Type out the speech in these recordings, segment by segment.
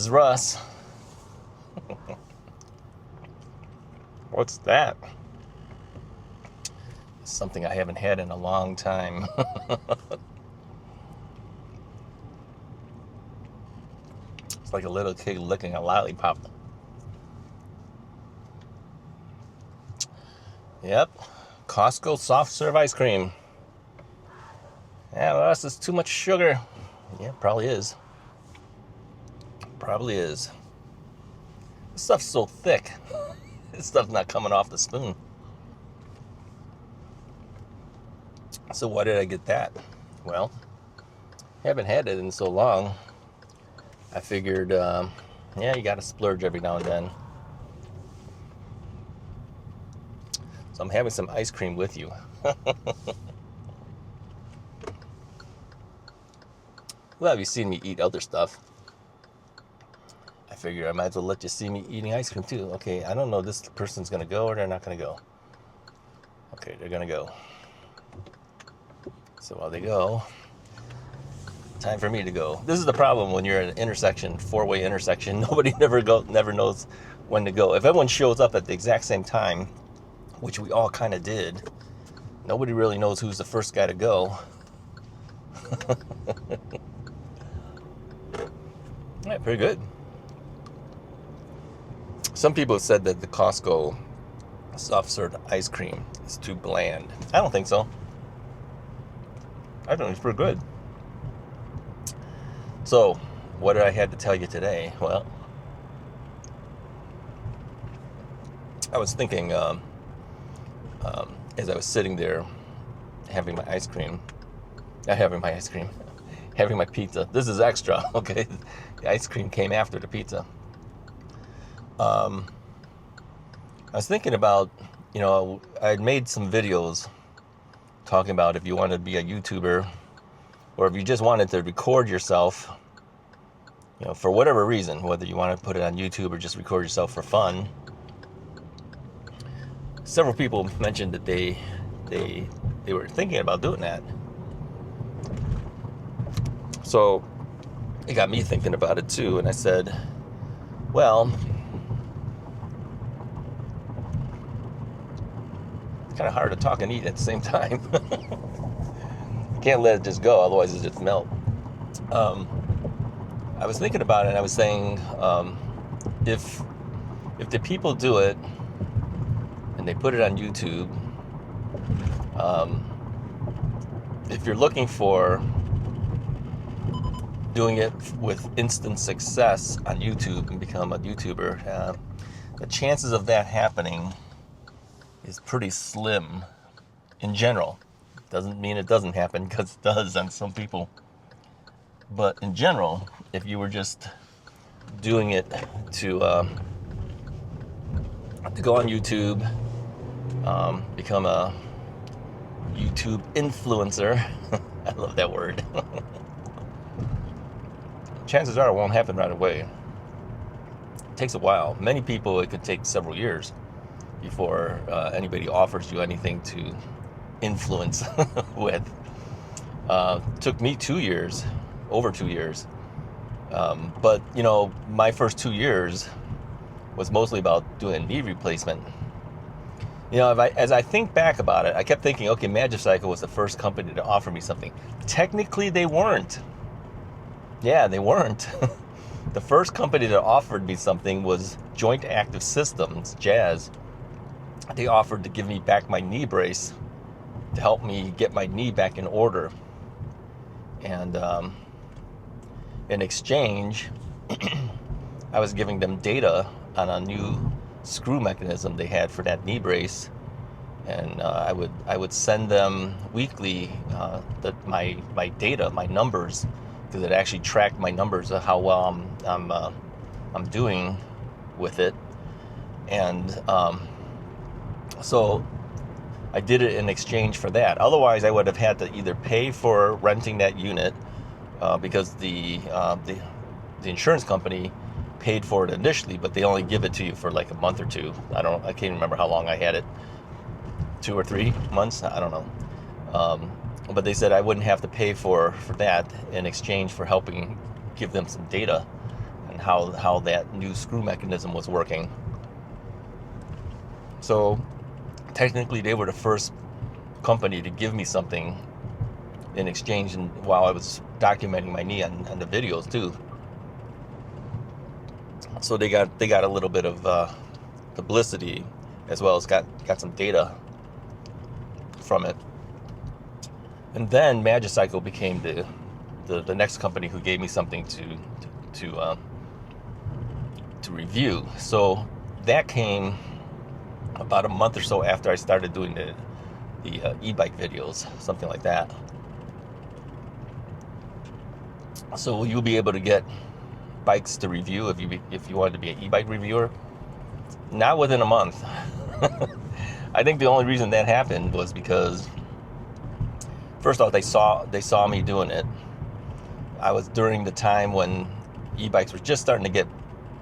is Russ. What's that? Something I haven't had in a long time. It's like a little kid licking a lollipop. Yep. Costco soft serve ice cream. Yeah, Russ, it's too much sugar. Yeah, probably is. Probably is. This stuff's so thick. This stuff's not coming off the spoon. So why did I get that? Well, haven't had it in so long. I figured, yeah, you got to splurge every now and then. So I'm having some ice cream with you. Well, you've seen me eat other stuff. I figure I might as well let you see me eating ice cream too. Okay, I don't know if this person's going to go or they're not going to go. Okay, they're going to go. So while they go, time for me to go. This is the problem when you're at an intersection, four-way intersection. Nobody never knows when to go. If everyone shows up at the exact same time, which we all kind of did, nobody really knows who's the first guy to go. Yeah, pretty good. Some people have said that the Costco soft serve ice cream is too bland. I don't think so. I think it's pretty good. So, what did I have to tell you today? Well, I was thinking as I was sitting there having my pizza. This is extra, okay? The ice cream came after the pizza. I was thinking about, I had made some videos talking about if you wanted to be a YouTuber or if you just wanted to record yourself, for whatever reason, whether you want to put it on YouTube or just record yourself for fun. Several people mentioned that they were thinking about doing that. So it got me thinking about it too, and I said, well, it's kind of hard to talk and eat at the same time. You can't let it just go, otherwise it just melt. I was thinking about it, and I was saying, if the people do it and they put it on YouTube, if you're looking for doing it with instant success on YouTube and become a YouTuber, the chances of that happening is pretty slim in general. Doesn't mean it doesn't happen, because it does on some people. But in general, if you were just doing it to go on YouTube, become a YouTube influencer, I love that word. Chances are it won't happen right away. It takes a while. Many people, it could take several years before anybody offers you anything to influence with. Took me 2 years, over 2 years. But, my first 2 years was mostly about doing knee replacement. As I think back about it, I kept thinking, okay, Magicycle was the first company to offer me something. Technically, they weren't. Yeah, they weren't. The first company that offered me something was Joint Active Systems, Jazz. They offered to give me back my knee brace to help me get my knee back in order. And in exchange, I was giving them data on a new screw mechanism they had for that knee brace, and I would send them weekly my data, my numbers, because it actually tracked my numbers of how well I'm doing with it. And so I did it in exchange for that. Otherwise, I would have had to either pay for renting that unit, because the insurance company paid for it initially, but they only give it to you for like a month or two. I can't remember how long I had it. 2 or 3 months, I don't know. But they said I wouldn't have to pay for that in exchange for helping give them some data. and how that new screw mechanism was working. So technically they were the first company to give me something in exchange, and while I was documenting my knee on the videos too. So they got a little bit of publicity, as well as got some data from it. And then Magicycle became the next company who gave me something to review. So that came about a month or so after I started doing the e-bike videos, something like that. So you'll be able to get bikes to review if you wanted to be an e-bike reviewer. Not within a month. I think the only reason that happened was because, first off, they saw me doing it. I was during the time when e-bikes were just starting to get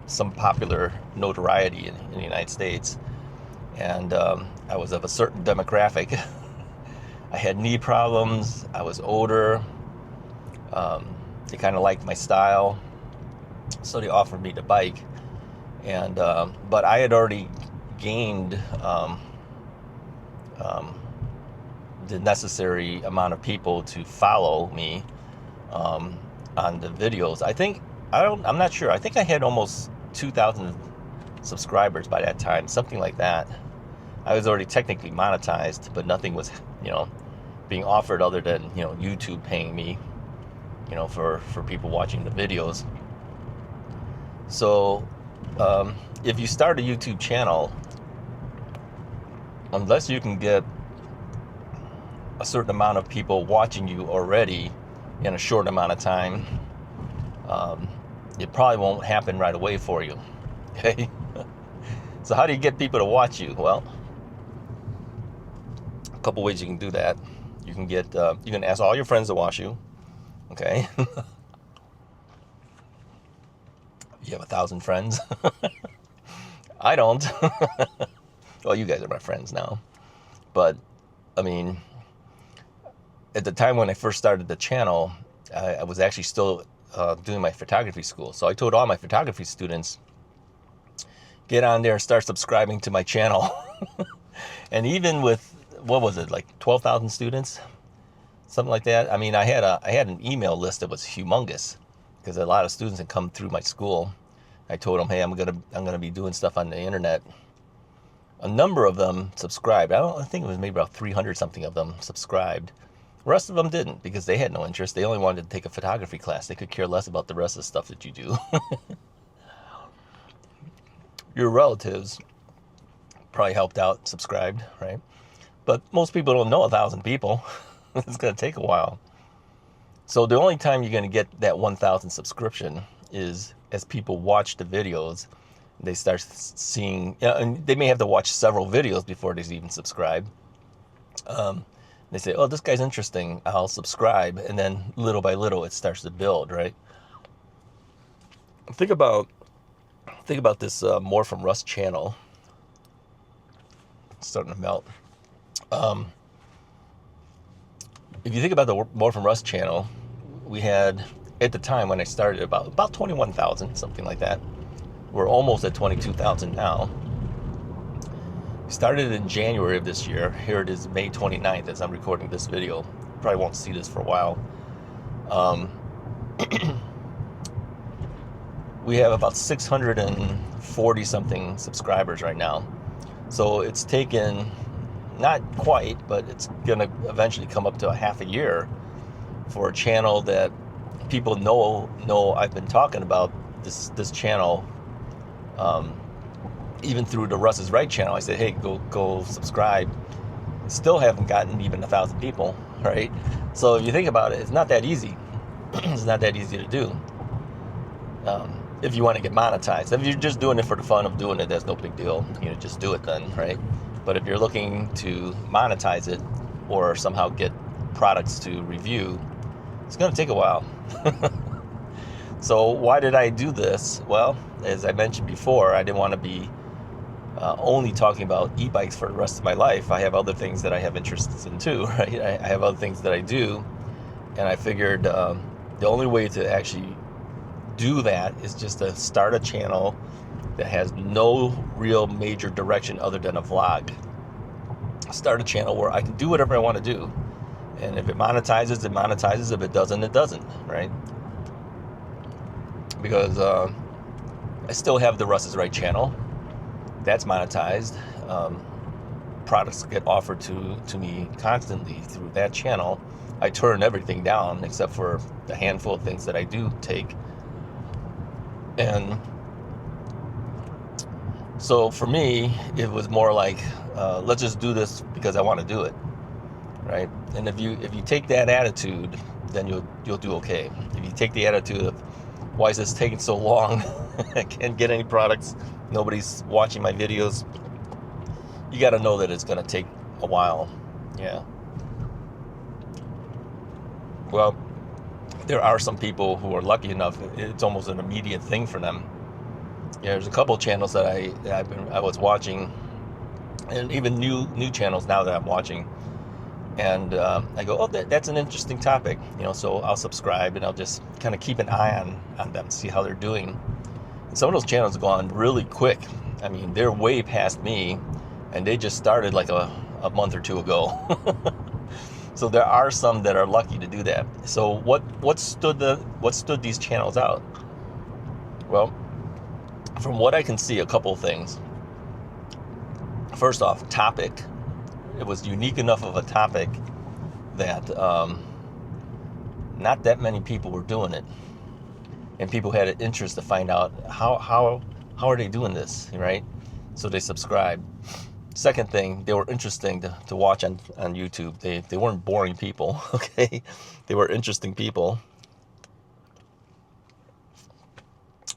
some popular notoriety in the United States, and I was of a certain demographic. I had knee problems. I was older. They kind of liked my style, so they offered me the bike. And but I had already gained the necessary amount of people to follow me on the videos. I'm not sure. I think I had almost 2,000 subscribers by that time, something like that. I was already technically monetized, but nothing was, being offered other than, YouTube paying me, for people watching the videos. So if you start a YouTube channel, unless you can get a certain amount of people watching you already in a short amount of time, it probably won't happen right away for you. Okay? So how do you get people to watch you? Well, a couple ways you can do that. You can ask all your friends to watch you. Okay? You have 1,000 friends. I don't. Well, you guys are my friends now. But, I mean, at the time when I first started the channel, I was actually still doing my photography school. So I told all my photography students, get on there and start subscribing to my channel. And even with, what was it, like 12,000 students? Something like that. I mean, I had an email list that was humongous, because a lot of students had come through my school. I told them, hey, I'm gonna be doing stuff on the internet. A number of them subscribed. I think it was maybe about 300 something of them subscribed. The rest of them didn't, because they had no interest. They only wanted to take a photography class. They could care less about the rest of the stuff that you do. Your relatives probably helped out, subscribed, right? But most people don't know 1,000 people. It's going to take a while. So the only time you're going to get that 1,000 subscription is as people watch the videos. They start seeing, and they may have to watch several videos before they even subscribe. They say, oh, this guy's interesting, I'll subscribe. And then little by little, it starts to build, right? Think about this More from Russ channel. It's starting to melt. If you think about the More from Russ channel, we had, at the time when I started, about 21,000, something like that. We're almost at 22,000 now. We started in January of this year. Here it is, May 29th, as I'm recording this video. Probably won't see this for a while. We have about 640 something subscribers right now. So it's taken, not quite, but it's gonna eventually come up to a half a year for a channel that people know I've been talking about this channel. Even through the Russ is Right channel, I said, hey, go subscribe. Still haven't gotten even 1,000 people, right? So if you think about it, it's not that easy. It's not that easy to do. If you want to get monetized. If you're just doing it for the fun of doing it, that's no big deal. Just do it then, right? But if you're looking to monetize it or somehow get products to review, it's going to take a while. So why did I do this? Well, as I mentioned before, I didn't want to be only talking about e-bikes for the rest of my life. I have other things that I have interests in too, right? I have other things that I do, and I figured the only way to actually do that is just to start a channel that has no real major direction other than a vlog. Start a channel where I can do whatever I want to do. And if it monetizes, it monetizes. If it doesn't, it doesn't, right? Because I still have the Russ is Right channel. That's monetized. Products get offered to me constantly through that channel. I turn everything down except for the handful of things that I do take. And so for me, it was more like, let's just do this because I want to do it, right? And if you take that attitude, then you'll do okay. If you take the attitude of, why is this taking so long? I can't get any products. Nobody's watching my videos. You got to know that it's going to take a while. Yeah. Well, there are some people who are lucky enough. It's almost an immediate thing for them. Yeah, there's a couple channels that I was watching, and even new channels now that I'm watching. And I go, oh, that's an interesting topic, so I'll subscribe and I'll just kind of keep an eye on them, see how they're doing. And some of those channels have gone really quick. I mean, they're way past me, and they just started like a month or two ago. So there are some that are lucky to do that. So what stood these channels out? Well, from what I can see, a couple of things. First off, topic. It was unique enough of a topic that not that many people were doing it, and people had an interest to find out how are they doing this, right? So they subscribed. Second thing, they were interesting to watch on YouTube. They weren't boring people, okay? They were interesting people.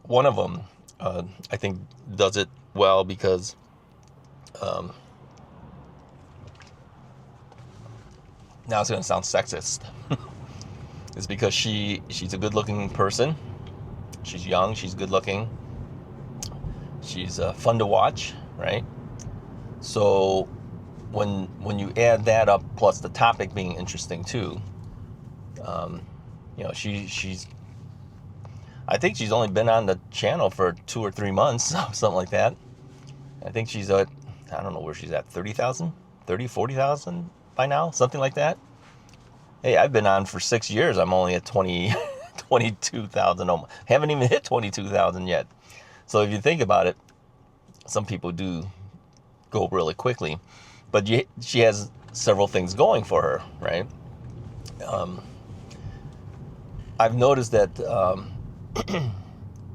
One of them, I think, does it well because now it's going to sound sexist. It's because she's a good-looking person. She's young. She's good-looking. She's fun to watch, right? So when you add that up, plus the topic being interesting too, she's. I think she's only been on the channel for 2 or 3 months, something like that. I think she's at, I don't know where she's at, 30,000, 40,000 by now, something like that. Hey, I've been on for 6 years. I'm only at 22,000. Haven't even hit 22,000 yet. So if you think about it, some people do go really quickly, but she has several things going for her, right? I've noticed that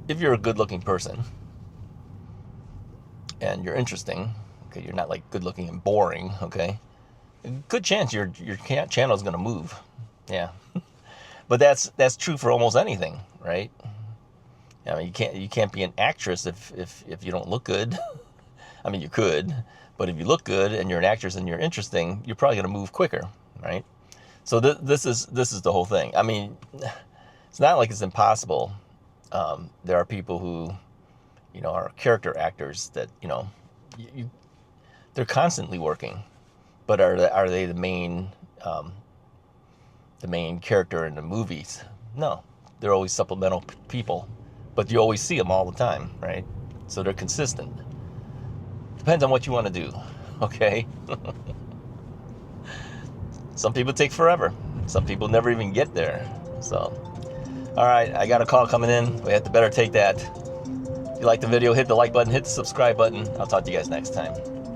if you're a good-looking person and you're interesting, okay, you're not like good-looking and boring, okay, good chance your channel is going to move. Yeah. But that's true for almost anything, right? I mean, you can't be an actress if you don't look good. I mean, you could, but if you look good and you're an actress and you're interesting, you're probably going to move quicker, right? So this is the whole thing. I mean, it's not like it's impossible. There are people who, are character actors that they're constantly working, but are they the main character in the movies? No, they're always supplemental people, but you always see them all the time, right? So they're consistent. Depends on what you want to do, okay? Some people take forever. Some people never even get there. So, all right, I got a call coming in. We have to better take that. If you like the video, hit the like button, hit the subscribe button. I'll talk to you guys next time.